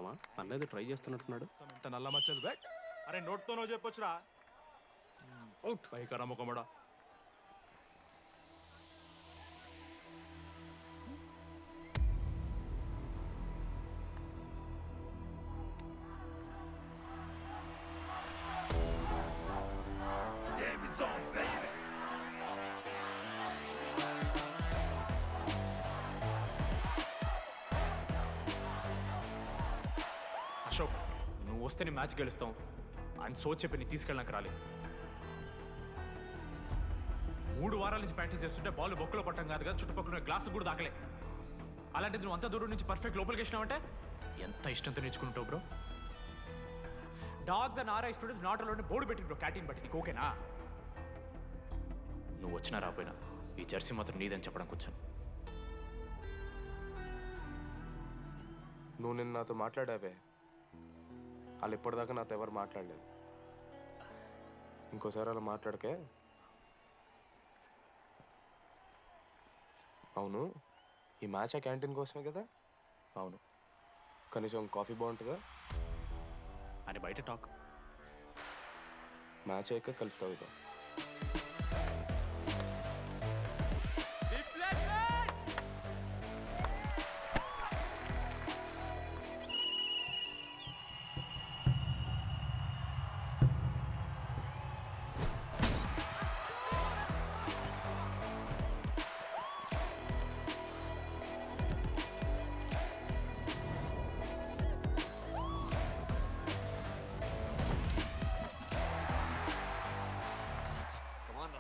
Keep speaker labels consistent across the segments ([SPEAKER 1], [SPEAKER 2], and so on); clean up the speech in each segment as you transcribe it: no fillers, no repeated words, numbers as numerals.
[SPEAKER 1] మామ అన్నది ట్రై చేస్తున్నట్టున్నాడు.
[SPEAKER 2] ఇంత నల్ల మచ్చలు బెట్. అరే నోట్తో నువ్వు చెప్పొచ్చురా. అవుట్ పైకరా ముఖమడా.
[SPEAKER 3] అశోక్, నువ్వు వస్తే నీ మ్యాచ్ గెలుస్తాం అని సో చెప్పి నీ తీసుకెళ్ళడానికి రాలేదు. 3 వారాల నుంచి ప్రాక్టీస్ చేస్తుంటే బాల్ బొక్కలో పట్టం కాదు కదా, చుట్టుపక్కల గ్లాసు కూడా దాకలే. అలాంటిది నువ్వు అంత దూరం నుంచి పర్ఫెక్ట్ లోపలికి వేసినావంటే ఎంత ఇష్టంతో నేర్చుకుంటావు bro. Dogs and RI students not allowed board పెట్టి బ్రో, క్యాటీన్ బట్టి. నీకు ఓకేనా? నువ్వు వచ్చినా రాపోయినా ఈ జెర్సీ మాత్రం నీదని చెప్పడానికి వచ్చాను.
[SPEAKER 4] నువ్వు నిన్న నాతో మాట్లాడావే, వాళ్ళు ఇప్పటిదాకా నాతో ఎవరు మాట్లాడలేదు. ఇంకోసారి అలా మాట్లాడకే. అవును, ఈ మ్యాచ్ ఆ క్యాంటీన్ కోసమే కదా?
[SPEAKER 3] అవును
[SPEAKER 4] కనీసం కాఫీ బాగుంటుందా
[SPEAKER 3] అని బయట టాక్.
[SPEAKER 4] మ్యాచ్ అయ్యాక కలిసి తాగుతాం.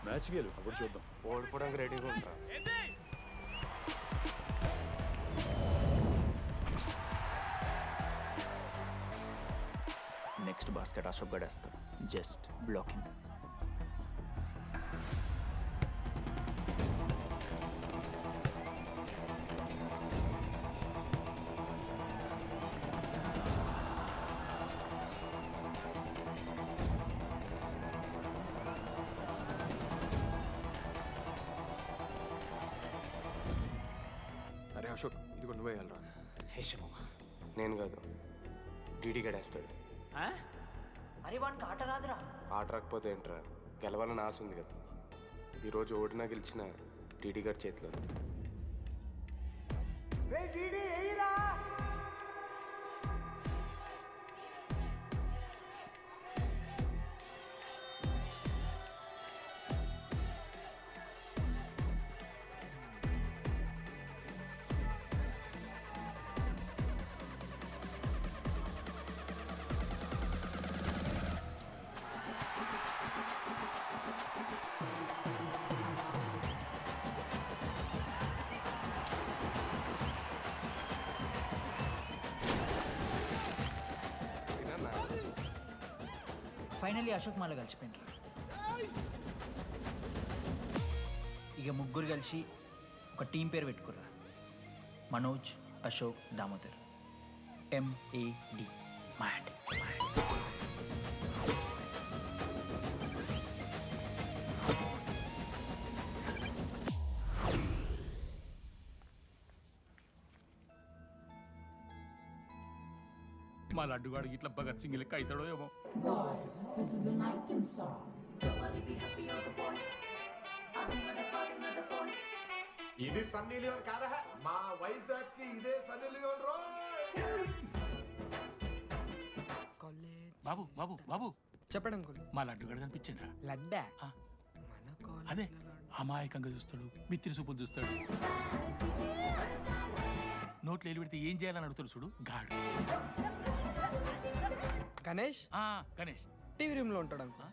[SPEAKER 2] మ్యాచ్ గెలు అప్పుడు చూద్దాం.
[SPEAKER 4] ఓడిపోవడానికి రెడీగా ఉంటారా?
[SPEAKER 5] నెక్స్ట్ బాస్కెట్ అశోక్ గడేస్తాడు. Just blocking.
[SPEAKER 6] అరే అశోక్, ఇదిగో నువ్వే వెళ్ళరా.
[SPEAKER 3] హే శివ,
[SPEAKER 4] నేను కాదు, డీడీ గడేస్తాడు.
[SPEAKER 7] అరే వానికి ఆట రాదురా.
[SPEAKER 4] ఆట రాకపోతే ఏంట్రా, గెలవాలని ఆశ ఉంది కదా. ఈరోజు ఓడినా గెలిచిన డీడీ గారి చేతిలో.
[SPEAKER 7] ఫైనల్లీ అశోక్ మాలో కలిసిపోయిండ్రు. ఇక ముగ్గురు కలిసి ఒక టీం పేరు పెట్టుకుర్రా. మనోజ్, అశోక్, దామోదర్. MAD. మ్యాడ్.
[SPEAKER 8] మా లడ్డుగాడికి ఇట్లా భగత్ సింగ్ లెక్క అవుతాడో ఏమో.
[SPEAKER 9] Boys, this is the night and song.
[SPEAKER 10] ఇది సన్నీ లియోన్ కాదా? మా వైజాగ్ కి ఇదే సన్నీ లియోన్ రో.
[SPEAKER 8] బాబు బాబు బాబు
[SPEAKER 6] చెప్పండి అంకుల్.
[SPEAKER 8] మా లడ్డుగాడు కనిపించిండా?
[SPEAKER 6] లడ్డా
[SPEAKER 8] ఆ. అదే అమాయకంగా చూస్తాడు, మిత్రి చూపులు చూస్తాడు, నోట్లు ఎల్లు పెడితే ఏం చేయాలని అడుగుతాడు చూడు గాడు.
[SPEAKER 6] గణేష్
[SPEAKER 8] గణేష్
[SPEAKER 6] టీవీ రూమ్ లో ఉంటాడు అంకుల్.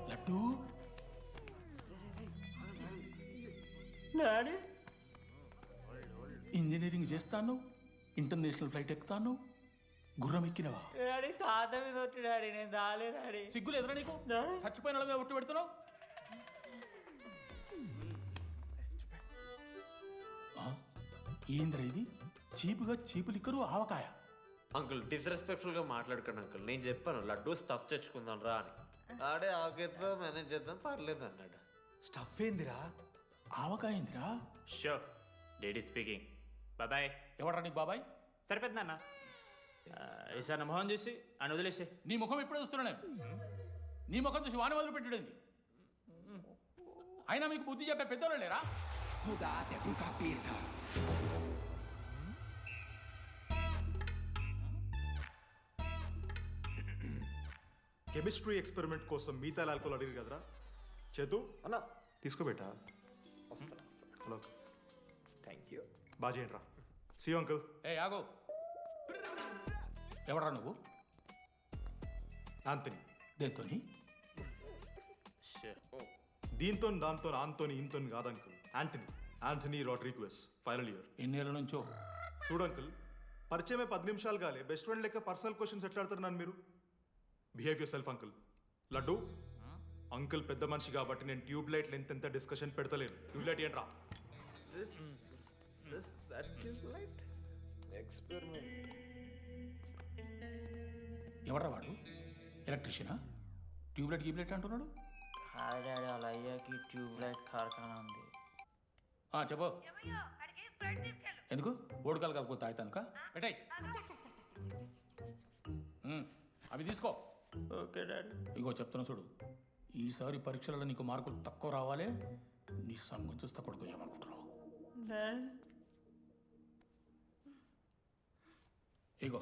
[SPEAKER 8] లడ్డు ఇంజనీరింగ్ చేస్తాను, ఇంటర్నేషనల్ ఫ్లైట్ ఎక్కుతాను, గుర్రం ఎక్కినవా?
[SPEAKER 7] డాడీ తాత మీద ఒట్టు డాడీ, నేను దాలే డాడీ.
[SPEAKER 8] సిగ్గులు ఎదురా నీకు? చచ్చిపోయిన వాళ్ళ మీద ఒట్టు పెడుతున్నావు. ఏంద్రా ఇది చీపుగా చీపు లిక్కరు ఆవకాయ.
[SPEAKER 11] అంకుల్ డిస్రెస్పెక్ట్ఫుల్ గా మాట్లాడుకోండి అంకుల్. నేను చెప్పాను లడ్డూ స్టఫ్ తెచ్చుకుందాం రా అని. ఆడే ఆకేద్దాం మేనేజ్ చేద్దాం పర్లేదు అన్నాడు.
[SPEAKER 5] స్టఫ్ ఏందిరా?
[SPEAKER 8] ఆవకాయ ఏందిరా?
[SPEAKER 3] Show daddy speaking. బాబాయ్.
[SPEAKER 8] ఎవరా నీకు బాబాయ్?
[SPEAKER 3] సరిపోతుంది అన్న. ఈసారి నా మొహం చూసి అని వదిలేసే.
[SPEAKER 8] నీ ముఖం ఎప్పుడే చూస్తున్నా నేను. నీ ముఖం చూసి వాని వదిలి పెట్టడండి. అయినా మీకు బుద్ధి చెప్పే పెద్దోళ్ళు లేరా?
[SPEAKER 2] కెమిస్ట్రీ ఎక్స్పెరిమెంట్ కోసం మీథైల్ ఆల్కహాల్ అడిగారు కదరా చేతు
[SPEAKER 4] అన్నా
[SPEAKER 2] తీసుకోబెట్టా హలో
[SPEAKER 4] థ్యాంక్ యూ.
[SPEAKER 2] బాగా చేయండి రా. C uncle.
[SPEAKER 8] ఏ ఆగో, ఎవరా నువ్వు?
[SPEAKER 2] ఆంతని.
[SPEAKER 8] దేంతోని?
[SPEAKER 2] దీంతో దాంతో ఆంతోని ఇంతో కాదు uncle. Anthony Rodrigues final year.
[SPEAKER 8] ఎన్నేళ్ళ నుంచో?
[SPEAKER 2] చూడు అంకుల్, పరిచయమే 10 నిమిషాలు కాలే బెస్ట్ ఫ్రెండ్ లెక్క పర్సనల్ క్వశ్చన్స్ ఎట్లా ఆడతారు నన్ను మీరు? Behave yourself uncle. Laddu uncle పెద్ద మనిషి కాబట్టి నేను ట్యూబ్ లైట్ లెంత్ ఎంత డిస్కషన్ పెడతలేను. ట్యూబ్ లైట్ ఏంట్రా?
[SPEAKER 4] ఎక్స్పెరిమెంట్.
[SPEAKER 8] ఎవరా వాడు? ఎలక్ట్రీషియనా? ట్యూబ్లైట్ గీబ్లైట్ అంటున్నాడు.
[SPEAKER 7] డాడీ వాళ్ళ అయ్యాకి ట్యూబ్ లైట్ కార్ఖానా ఉంది.
[SPEAKER 8] చెప్పు. ఎందుకు? ఓడికాలు కలుపుకో తాగుతానుక పెట్టాయి. అవి తీసుకో.
[SPEAKER 7] Okay daddy.
[SPEAKER 8] ఇగో చెప్తున్నా చూడు, ఈసారి పరీక్షలలో నీకు మార్కులు తక్కువ రావాలి. నీ సంగతి చూస్తే కొడుకు ఏమనుకుంటున్నావు? ఇగో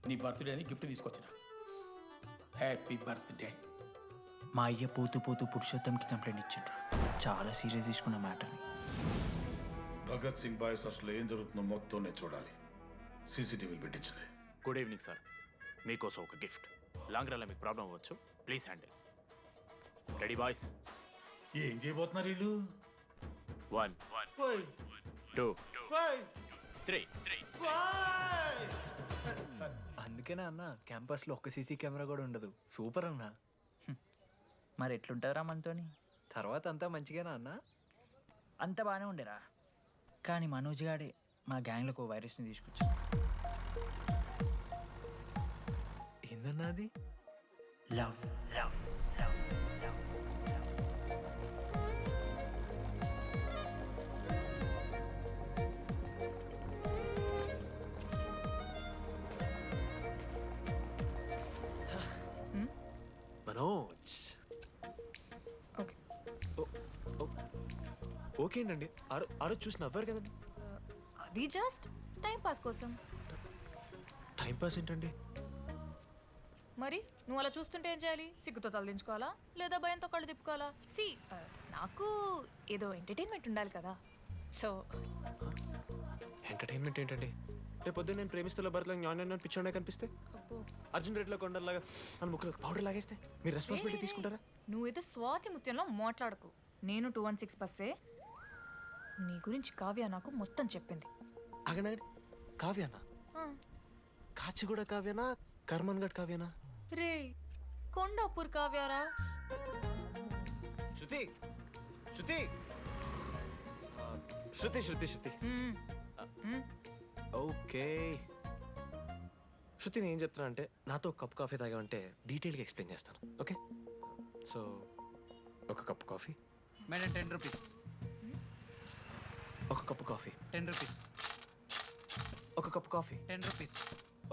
[SPEAKER 8] నీ బర్త్డే అని గిఫ్ట్ తీసుకొచ్చిన. Happy birthday.
[SPEAKER 7] మా అయ్య పోతూ పోతూ పురుషోత్తంకి కంప్లైంట్ ఇచ్చిండ్రు. చాలా సీరియస్ తీసుకున్న మ్యాటర్ని.
[SPEAKER 10] భగత్ సింగ్ బాయ్స్ అసలు ఏం జరుగుతుందో మొత్తం నేను చూడాలి. సీసీటీవీలు పెట్టించలే.
[SPEAKER 3] Good evening sir. మీకోసం ఒక గిఫ్ట్. లాంగ్ రన్లో మీకు ప్రాబ్లం అవ్వచ్చు, ప్లీజ్ హ్యాండిల్. Ready boys?
[SPEAKER 10] ఏం చేయబోతున్నారు వీళ్ళు?
[SPEAKER 3] 1 2 3.
[SPEAKER 5] అందుకేనా అన్న క్యాంపస్లో ఒక్క సీసీ కెమెరా కూడా ఉండదు. సూపర్ అన్న.
[SPEAKER 7] మరి ఎట్లుంటారా మనతోని?
[SPEAKER 5] తర్వాత అంతా మంచిగానా అన్న?
[SPEAKER 7] అంత బాగానే ఉండేరా, కానీ మనోజ్ గాడే మా గ్యాంగ్లోకి ఓ వైరస్ని తీసుకొచ్చా.
[SPEAKER 5] ఏందన్నా అది?
[SPEAKER 7] లవ్.
[SPEAKER 5] మనోజ్.
[SPEAKER 12] ఓకే
[SPEAKER 5] ఓకేనండి. ఆ రోజు చూసి నవ్వారు కదండి.
[SPEAKER 12] అది జస్ట్ టైం పాస్ కోసం.
[SPEAKER 5] టైం పాస్ ఏంటండి?
[SPEAKER 12] మరి నువ్వు అలా చూస్తుంటే ఏం చేయాలి? సిగ్గుతో తలదించుకోవాలా లేదా భయంతో కళ్ళు తిప్పుకోవాలా? నాకు ఏదో ఎంటర్టైన్మెంట్ ఉండాలి కదా. సో
[SPEAKER 5] ఎంటర్టైన్మెంట్ ఏంటండి? రేపు పొద్దున్న నేను ప్రేమిస్తున్న భర్తలో జ్ఞానం పిచ్చోడే కనిపిస్తే, అర్జున్ రెడ్డిలో కొండలాగా మన ముక్కులో పౌడర్ లాగేస్తే మీరు రెస్పాన్సిబిలిటీ తీసుకుంటారా?
[SPEAKER 12] నువ్వేదో స్వాతి ముత్యంలో మాట్లాడకు. నేను 216 బస్సే. నీ గురించి కావ్య నాకు మొత్తం చెప్పింది.
[SPEAKER 5] అగనాడు కావ్యానా? కాచిగూడ కావ్యానా? కర్మన్ గడ్ కావ్యానా?
[SPEAKER 12] రే కొండాపూర్ కావ్యారా?
[SPEAKER 5] శృతి శృతి శృతి శృతి శృతి ఓకే. శృతి నేను ఏం చెప్తున్నా అంటే, నాతో ఒక కప్ కాఫీ తాగామంటే డీటెయిల్గా ఎక్స్ప్లెయిన్ చేస్తాను. ఓకే? సో ఒక కప్ కాఫీ.
[SPEAKER 7] Madam 10 rupees.
[SPEAKER 5] ఒక కప్పు కాఫీ.
[SPEAKER 7] 10 రూపీస్.
[SPEAKER 5] ఒక కప్పు కాఫీ.
[SPEAKER 7] 10 రూపీస్.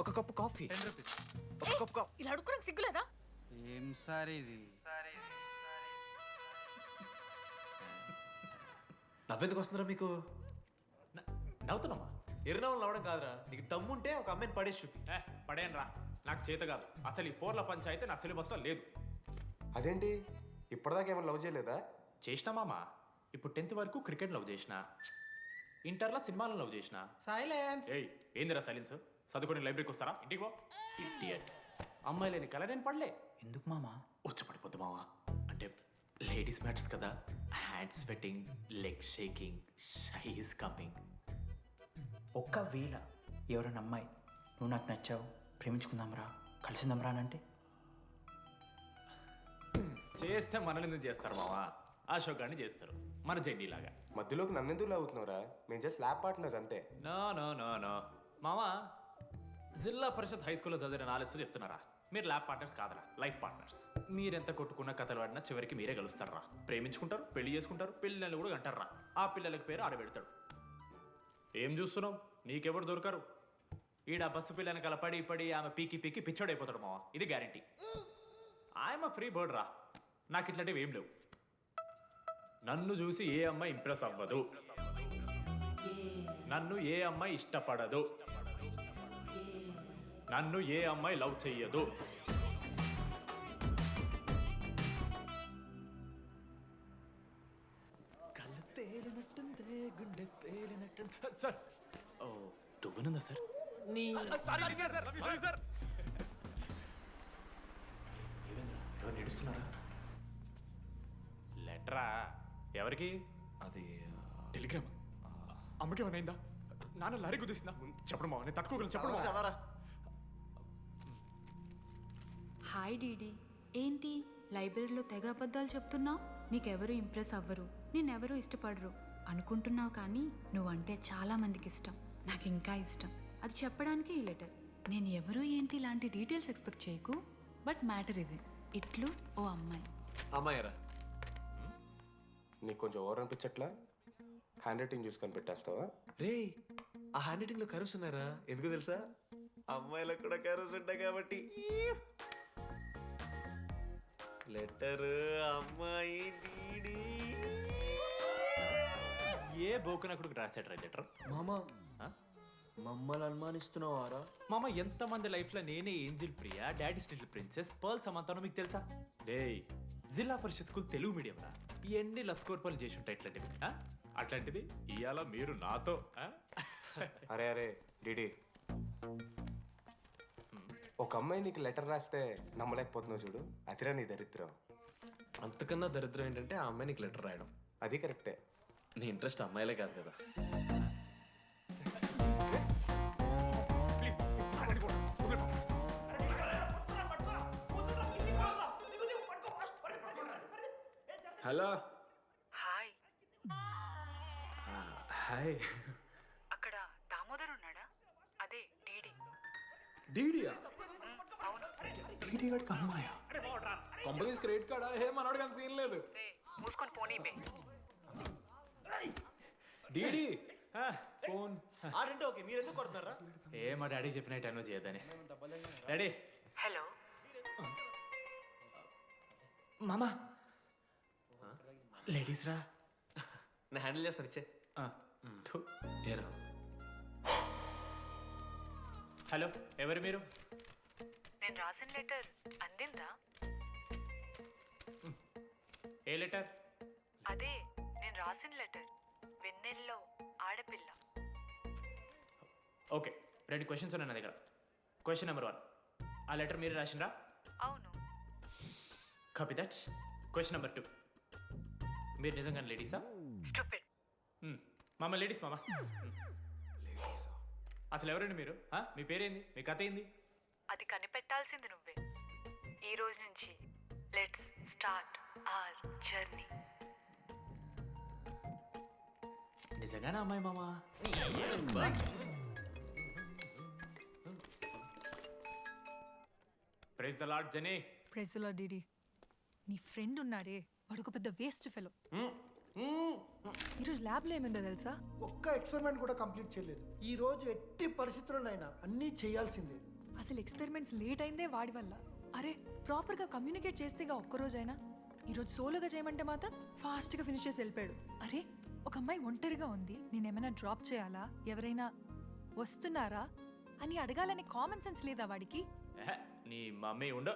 [SPEAKER 5] ఒక కప్పు కాఫీ.
[SPEAKER 7] 10 రూపీస్.
[SPEAKER 5] ఒక కప్పు కాఫీ.
[SPEAKER 12] ఇలా అడుక్కోడానికి సిగ్గులేదా?
[SPEAKER 7] ఏం సార్ ఇది?
[SPEAKER 5] నవ్వెందుకు వస్తుందిరా మీకు?
[SPEAKER 3] నవ్వుతున్నామా?
[SPEAKER 5] ఎర్రనవ్వులు నవ్వడం కాదురా, నీకు దమ్ముంటే ఒక అమ్మాయిని పడేసి చూపి.
[SPEAKER 3] పడేయండి రా, నాకు చేత కాదు. అసలు ఈ పోర్ల పంచాయితీ నా సిలబస్లో లేదు.
[SPEAKER 4] అదేంటి ఇప్పటిదాకా ఏమైనా లవ్ చేయలేదా?
[SPEAKER 3] చేసినా మామా. ఇప్పుడు 10th వరకు క్రికెట్ లవ్ చేసిన, ఇంటర్లో సినిమాలను లవ్ చేసిన.
[SPEAKER 7] సైలెన్స్.
[SPEAKER 3] ఏయ్ ఏందిరా సైలెన్స్? చదువుకొని లైబ్రరీకి వస్తారా? ఇంటికి పో. ఇడియట్. అమ్మాయి లేని కల నేను పడలే.
[SPEAKER 7] ఎందుకు మామా?
[SPEAKER 3] వచ్చపడిపోద్దు మావా. అంటే లేడీస్ మ్యాటర్స్ కదా. Hand sweating, leg shaking, shy is coming.
[SPEAKER 7] ఒక్కవేళ ఎవరైనా అమ్మాయి నువ్వు నాకు నచ్చావు, ప్రేమించుకుందాంరా, కలిసిందాంరా అని అంటే
[SPEAKER 3] చేస్తే మనల్ని ఎందుకు చేస్తారు మావా? అశోక్ గారిని చేస్తారు మన జెండీలాగా.
[SPEAKER 4] మధ్యలోకి నన్నెందుకు అవుతున్నావురా? మేము జస్ట్ ల్యాబ్ పార్ట్నర్స్ అంతే.
[SPEAKER 3] నో నో నో నో మామా, జిల్లా పరిషత్ హై స్కూల్లో చదివిన నాలెడ్జ్ చెప్తున్నారా? మీరు ల్యాబ్ పార్ట్నర్స్ కాదరా, లైఫ్ పార్ట్నర్స్. మీరెంత కొట్టుకున్న కథలు ఆడినా చివరికి మీరే కలుస్తారా. ప్రేమించుకుంటారు, పెళ్లి చేసుకుంటారు, పిల్లలు కూడా అంటారా. ఆ పిల్లలకి పేరు ఆడబెడతాడు. ఏం చూస్తున్నావు? నీకెవరు దొరకరు. ఈడ బస్సు పిల్లని కలపడి పడి ఆమె పీకి పీకి పిచ్చోడైపోతాడు మావా, ఇది గ్యారంటీ. ఆయమ ఫ్రీ బర్డ్ రా, నాకు ఇట్లాంటివి ఏం లేవు. నన్ను చూసి ఏ అమ్మాయి ఇంప్రెస్ అవ్వదు, నన్ను ఏ అమ్మాయి ఇష్టపడదు, నన్ను ఏ అమ్మాయి లవ్ చెయ్యదు.
[SPEAKER 5] కళ్ళు తేలినట్టుందే, గుండె పేలినట్టు.
[SPEAKER 3] సార్, ఓ దువ్వనుందా సార్?
[SPEAKER 5] నీ
[SPEAKER 3] సార్ ఎవరు నడుస్తున్నారా? లెటరా ఎవరికి?
[SPEAKER 5] అది
[SPEAKER 3] టెలిగ్రామ్. అమ్మకి ఏమైనా నాన్న లారీ కుదిసిందా? చెప్పడం నేను తట్టుకోగలను. చెప్పడం
[SPEAKER 11] చదవరా.
[SPEAKER 13] హాయ్ డీడీ, ఏంటి లైబ్రరీలో తెగ అబద్ధాలు చెప్తున్నావు? నీకెవరు ఇంప్రెస్ అవ్వరు, నేనెవరూ ఇష్టపడరు అనుకుంటున్నావు, కానీ నువ్వంటే చాలా మందికి ఇష్టం, నాకు ఇంకా ఇష్టం. అది చెప్పడానికి ఈ లెటర్. నేను ఎవరు ఏంటి ఇలాంటి డీటెయిల్స్ ఎక్స్పెక్ట్ చేయకు, బట్ మ్యాటర్ ఇదే. ఇట్లు ఓ అమ్మాయి.
[SPEAKER 11] అమ్మాయిరా,
[SPEAKER 4] నీకు కొంచెం ఓవర్ అనిపించట్లా? హ్యాండ్ రైటింగ్ చూసి కనిపెట్టేస్తావా?
[SPEAKER 5] రే, ఆ హ్యాండ్ రైటింగ్ లో కర్వ్స్ ఉన్నారా? ఎందుకు తెలుసా?
[SPEAKER 11] అమ్మాయిలకు కూడా కర్వ్స్ ఉంటాయి కాబట్టి. లెటర్ అమ్మాయి డీడీ.
[SPEAKER 3] ఏ బోకనకుడికి రాశాడు లెటర్?
[SPEAKER 5] మామా, మమ్మల్ని అనుమానిస్తున్నావారా?
[SPEAKER 3] మామ, ఎంతమంది లైఫ్లో నేనే angel Priya, daddy still princess, pearl సమంతానో మీకు తెలుసా? డే, జిల్లా పరిషత్ స్కూల్ తెలుగు మీడియం రా. ఎన్ని లత్కోర్పాలు చేసి ఉంటాయి ఇట్లాంటివి. అట్లాంటిది ఇవాళ మీరు నాతో.
[SPEAKER 4] అరే అరే డిడి, ఒక అమ్మాయి నీకు లెటర్ రాస్తే నమ్మలేకపోతున్నావు చూడు, అదిరా నీ దరిద్రం.
[SPEAKER 5] అంతకన్నా దరిద్రం ఏంటంటే ఆ అమ్మాయి నీకు లెటర్ రాయడం.
[SPEAKER 4] అది కరెక్టే.
[SPEAKER 11] నీ ఇంట్రెస్ట్ అమ్మాయిలే కాదు కదా.
[SPEAKER 5] హలో.
[SPEAKER 13] హాయ్.
[SPEAKER 5] హాయ్.
[SPEAKER 13] అక్కడ దామోదర్ ఉన్నాడా? అదే డీడీ.
[SPEAKER 5] డీడీయా?
[SPEAKER 13] అవును.
[SPEAKER 5] డీడీ గడికి అమ్మాయా? Companies credit కార్డా? ఏ మనోడు కానీ సీన్ లేదు.
[SPEAKER 13] మూసుకొని పోనీ బే.
[SPEAKER 5] DD phone.
[SPEAKER 11] ఆడంటే ఓకే, మీరు ఎందుకు కొడుతున్నారా?
[SPEAKER 3] ఏ మా డాడీ చెప్పిన టైంలో చేయొద్దని. డాడీ.
[SPEAKER 13] హలో.
[SPEAKER 3] మామా, లేడీస్ రా.
[SPEAKER 11] నేను హ్యాండిల్ చేస్తాను, ఇచ్చే.
[SPEAKER 5] ఏరా?
[SPEAKER 3] హలో, ఎవరు మీరు?
[SPEAKER 13] నేను రాసిన లెటర్ అందిందా?
[SPEAKER 3] ఏ లెటర్?
[SPEAKER 13] అదే నేను రాసిన లెటర్, వెన్నెల్లో ఆడపిల్ల.
[SPEAKER 3] ఓకే, 2 క్వశ్చన్స్ ఉన్నాయి నా దగ్గర. క్వశ్చన్ నెంబర్ 1, ఆ లెటర్ మీరు రాసిండ్రా?
[SPEAKER 13] అవును.
[SPEAKER 3] Copy that. క్వశ్చన్ నెంబర్ 2, మీరు నిజంగా లేడీసా?
[SPEAKER 13] స్టూపిడ్.
[SPEAKER 3] మామ లేడీస్ మామ. అసలు ఎవరండి మీరు? మీ పేరేంది? మీ కథ ఏంది?
[SPEAKER 13] అది కనిపెట్టాల్సింది నువ్వే. ఈ రోజు నుంచి లెట్స్ స్టార్ట్ అవర్ జర్నీ.
[SPEAKER 3] నిజంగానే అమ్మాయి మామ? Praise the Lord Jenny.
[SPEAKER 12] Praise the Lord డీడీ. నీ ఫ్రెండ్ ఉన్నాడే, వాడు ఒక పెద్ద వేస్ట్ ఫెలో. ఈరోజు ల్యాబ్లో ఏమైందో తెలుసా?
[SPEAKER 14] ఒక్క ఎక్స్పెరిమెంట్ కూడా కంప్లీట్ చేయలేదు. ఈ రోజు ఎట్టి పరిస్థితుల్లోనైనా అన్నీ చేయాల్సిందే.
[SPEAKER 12] అసలు ఎక్స్పెరిమెంట్స్ లేట్ అయిందే వాడి వల్ల. అరే, ప్రాపర్గా కమ్యూనికేట్ చేస్తేగా ఒక్కరోజైనా. ఈరోజు సోలోగా చేయమంటే మాత్రం ఫాస్ట్గా ఫినిష్ చేసి వెళ్ళిపోయాడు. అరే, ఒక అమ్మాయి ఒంటరిగా ఉంది, నేనేమైనా డ్రాప్ చేయాలా, ఎవరైనా వస్తున్నారా అని అడగాలని కామన్ సెన్స్ లేదా వాడికి?
[SPEAKER 3] నీ మమ్మీ ఉండ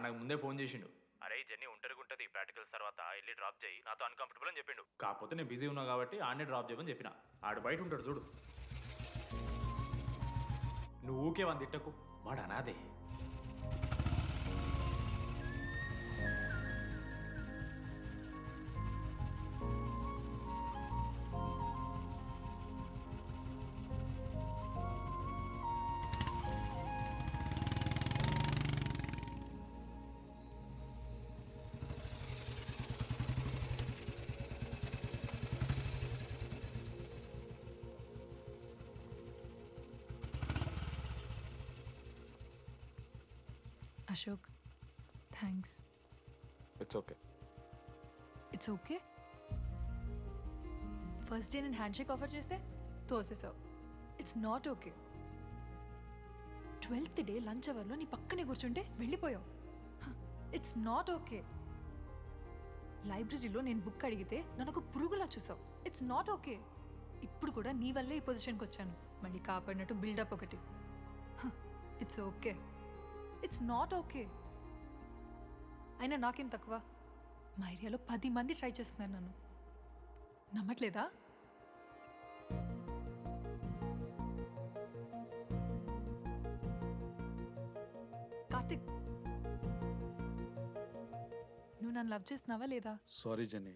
[SPEAKER 3] నాకు ముందే ఫోన్ చేసిండు. అరే జర్నీ ఒంటరిగా ఉంటుంది, ప్రాక్టికల్స్ తర్వాత వెళ్ళి డ్రాప్ చేయి, నాతో అన్కంఫర్టబుల్ అని చెప్పిండు. కాకపోతే నేను బిజీ ఉన్నా కాబట్టి ఆడనే డ్రాప్ చేయమని చెప్పిన. ఆడు బయట ఉంటాడు చూడు. నువ్వు ఊకే వంద తిట్టకు, వాడు అనాదే.
[SPEAKER 12] Ashok thanks.
[SPEAKER 4] It's okay.
[SPEAKER 12] It's okay. First day నేను హ్యాండ్ షేక్ ఆఫర్ చేస్తే తోసేసావు. It's not okay. 12th day lunch అవర్లో నీ పక్కనే కూర్చుంటే వెళ్ళిపోయావు. It's not okay. లైబ్రరీలో నేను బుక్ అడిగితే నన్ను ఒక పురుగులా చూసావు. It's not okay. ఇప్పుడు కూడా నీ వల్లే ఈ పొజిషన్కి వచ్చాను. మళ్ళీ కాపాడినట్టు బిల్డప్ ఒకటి. It's okay. It's not okay. అయినా నాకేం తక్కువ? మా ఏరియాలో 10 మంది ట్రై చేస్తున్నారు నన్ను. నమ్మట్లేదా? కార్తిక్, నువ్వు నన్ను లవ్ చేస్తున్నావా లేదా?
[SPEAKER 15] సారీ జెన్నీ,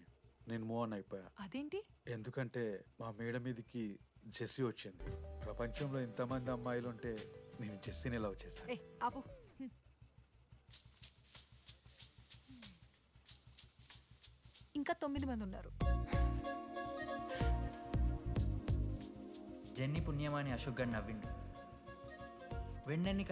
[SPEAKER 15] నేను మూవ్ ఆన్ అయిపోయా.
[SPEAKER 12] అదేంటి?
[SPEAKER 15] ఎందుకంటే మా మేడ మీదకి జెస్సీ వచ్చింది. ప్రపంచంలో ఇంతమంది అమ్మాయిలు ఉంటే నేను జెస్సీని లవ్ చేశాను.
[SPEAKER 12] ఏ ఆపు. ఇంకా 9 మంది ఉన్నారు.
[SPEAKER 7] జెన్నీ పుణ్యమాని అశోక్ గారు నవ్విండు. వెన్నెన్ని